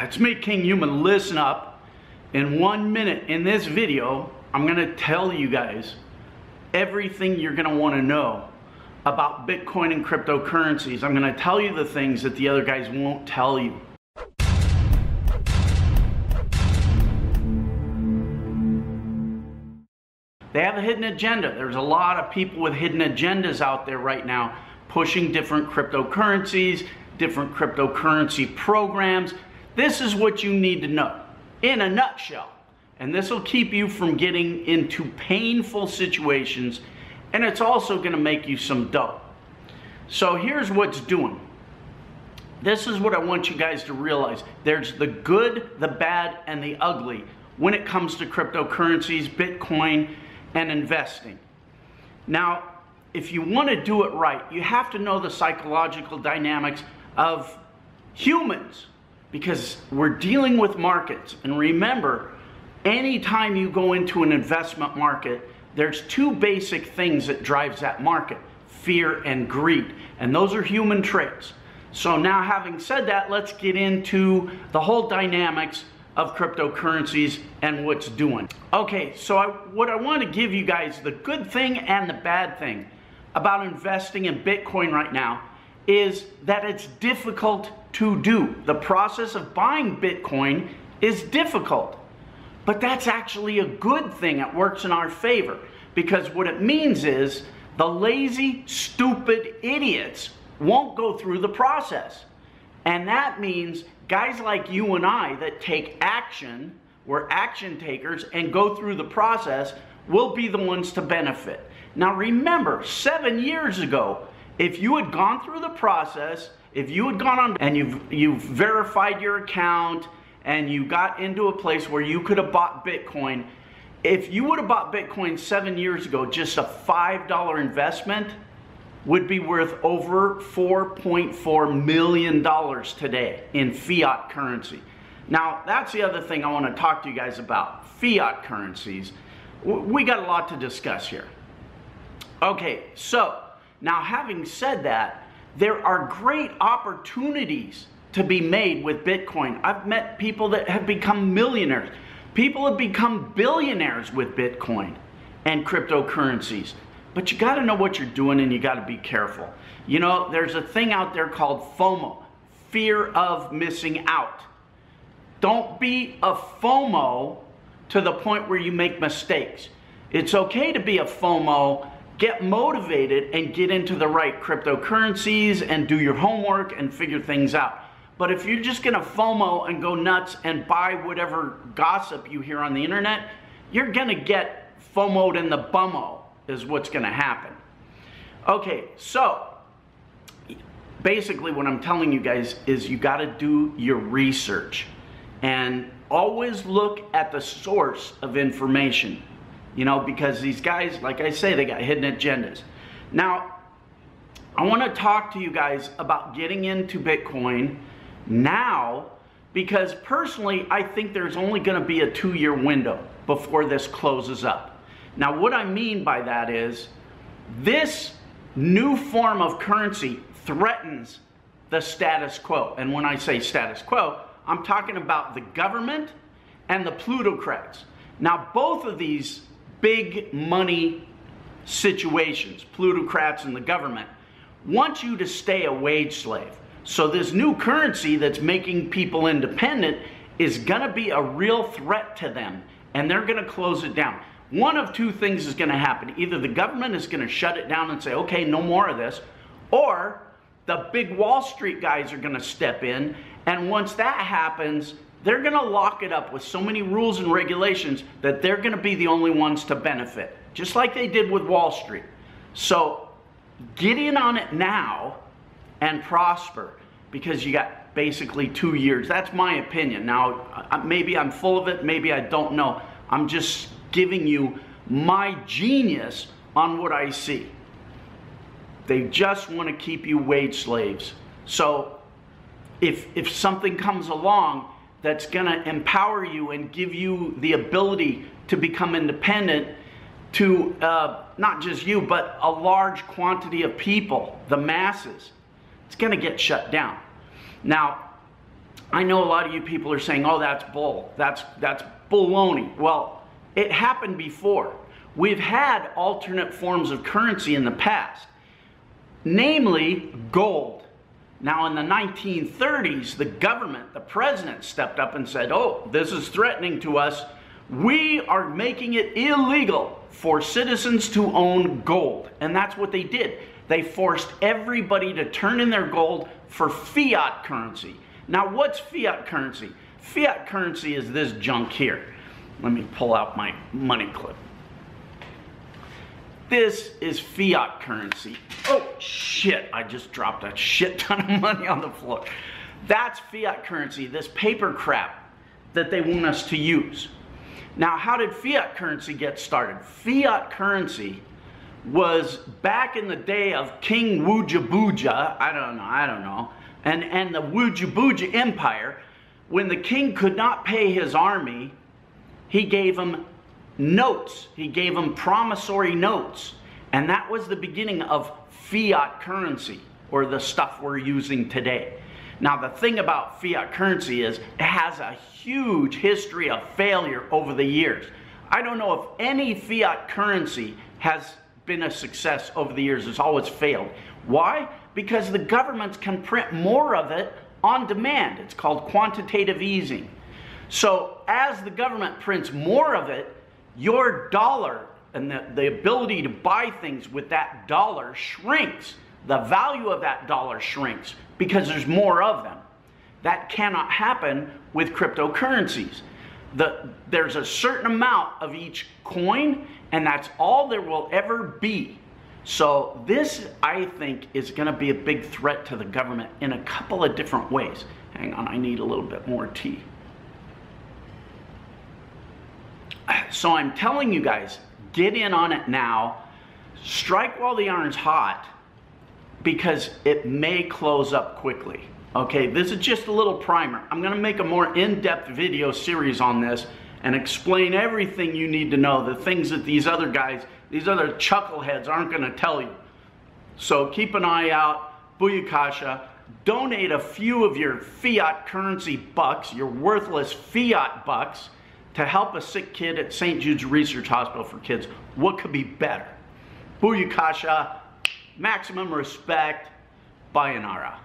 It's me, Kinghuman. Listen up. In 1 minute in this video, I'm going to tell you guys everything you're going to want to know about Bitcoin and cryptocurrencies. I'm going to tell you the things that the other guys won't tell you. They have a hidden agenda. There's a lot of people with hidden agendas out there right now pushing different cryptocurrencies, different cryptocurrency programs. This is what you need to know in a nutshell. And this will keep you from getting into painful situations, and it's also going to make you some dough. So here's what's doing. This is what I want you guys to realize. There's the good, the bad, and the ugly when it comes to cryptocurrencies, Bitcoin, and investing. Now, if you want to do it right, you have to know the psychological dynamics of humans, because we're dealing with markets. And remember, anytime you go into an investment market, there's two basic things that drives that market: fear and greed. And those are human traits. So now, having said that, let's get into the whole dynamics of cryptocurrencies and what's doing. Okay, so what I want to give you guys, the good thing and the bad thing about investing in Bitcoin right now, is that it's difficult to do. The process of buying Bitcoin is difficult, but that's actually a good thing. It works in our favor, because what it means is the lazy, stupid idiots won't go through the process. And that means guys like you and I that take action, we're action takers, and go through the process, will be the ones to benefit. Now remember, 7 years ago, if you had gone through the process, if you had gone on and you've verified your account and you got into a place where you could have bought Bitcoin, if you would have bought Bitcoin 7 years ago, just a $5 investment would be worth over $4.4 million today in fiat currency. Now, that's the other thing I want to talk to you guys about, fiat currencies. We got a lot to discuss here. Okay, so now having said that, there are great opportunities to be made with Bitcoin. I've met people that have become millionaires. People have become billionaires with Bitcoin and cryptocurrencies. But you got to know what you're doing, and you got to be careful. You know, there's a thing out there called FOMO, fear of missing out. Don't be a FOMO to the point where you make mistakes. It's okay to be a FOMO, get motivated and get into the right cryptocurrencies and do your homework and figure things out. But if you're just going to FOMO and go nuts and buy whatever gossip you hear on the internet, you're going to get FOMO'd in the bummo, is what's going to happen. Okay, so basically what I'm telling you guys is you got to do your research and always look at the source of information, you know, because these guys, like I say, they got hidden agendas. Now, I want to talk to you guys about getting into Bitcoin now, because personally, I think there's only going to be a 2-year window before this closes up. Now, what I mean by that is this new form of currency threatens the status quo. And when I say status quo, I'm talking about the government and the plutocrats. Now, both of these big money situations, plutocrats and the government, want you to stay a wage slave. So this new currency that's making people independent is going to be a real threat to them, and they're going to close it down. One of two things is going to happen. Either the government is going to shut it down and say, okay, no more of this, or the big Wall Street guys are going to step in, and once that happens, they're going to lock it up with so many rules and regulations that they're going to be the only ones to benefit, just like they did with Wall Street. So get in on it now and prosper, because you got basically 2 years. That's my opinion. Now, maybe I'm full of it, maybe I don't know. I'm just giving you my genius on what I see. They just want to keep you wage slaves. So if something comes along that's going to empower you and give you the ability to become independent, to not just you, but a large quantity of people, the masses, it's going to get shut down. Now, I know a lot of you people are saying, oh, that's bull. That's baloney. Well, it happened before. We've had alternate forms of currency in the past, namely gold. Now, in the 1930s, the government, the president stepped up and said, oh, this is threatening to us. We are making it illegal for citizens to own gold. And that's what they did. They forced everybody to turn in their gold for fiat currency. Now, what's fiat currency? Fiat currency is this junk here. Let me pull out my money clip. This is fiat currency. Oh, shit, I just dropped a shit ton of money on the floor. That's fiat currency, this paper crap that they want us to use. Now, how did fiat currency get started? Fiat currency was back in the day of King Wujabuja, I don't know, and the Wujabuja Empire. When the king could not pay his army, he gave them notes. He gave them promissory notes. And that was the beginning of fiat currency, or the stuff we're using today. Now, the thing about fiat currency is it has a huge history of failure over the years. I don't know if any fiat currency has been a success over the years. It's always failed. Why? Because the governments can print more of it on demand. It's called quantitative easing. So as the government prints more of it, your dollar and the ability to buy things with that dollar shrinks. The value of that dollar shrinks because there's more of them. That cannot happen with cryptocurrencies. There's a certain amount of each coin, and that's all there will ever be. So this, I think, is going to be a big threat to the government in a couple of different ways. Hang on, I need a little bit more tea. So I'm telling you guys, get in on it now. Strike while the iron's hot, because it may close up quickly. Okay, this is just a little primer. I'm going to make a more in-depth video series on this and explain everything you need to know, the things that these other guys, these other chuckleheads aren't going to tell you. So keep an eye out. Booyakasha. Donate a few of your fiat currency bucks, your worthless fiat bucks, to help a sick kid at St. Jude's Research Hospital for Kids. What could be better? Booyakasha. Maximum respect. Bayanara.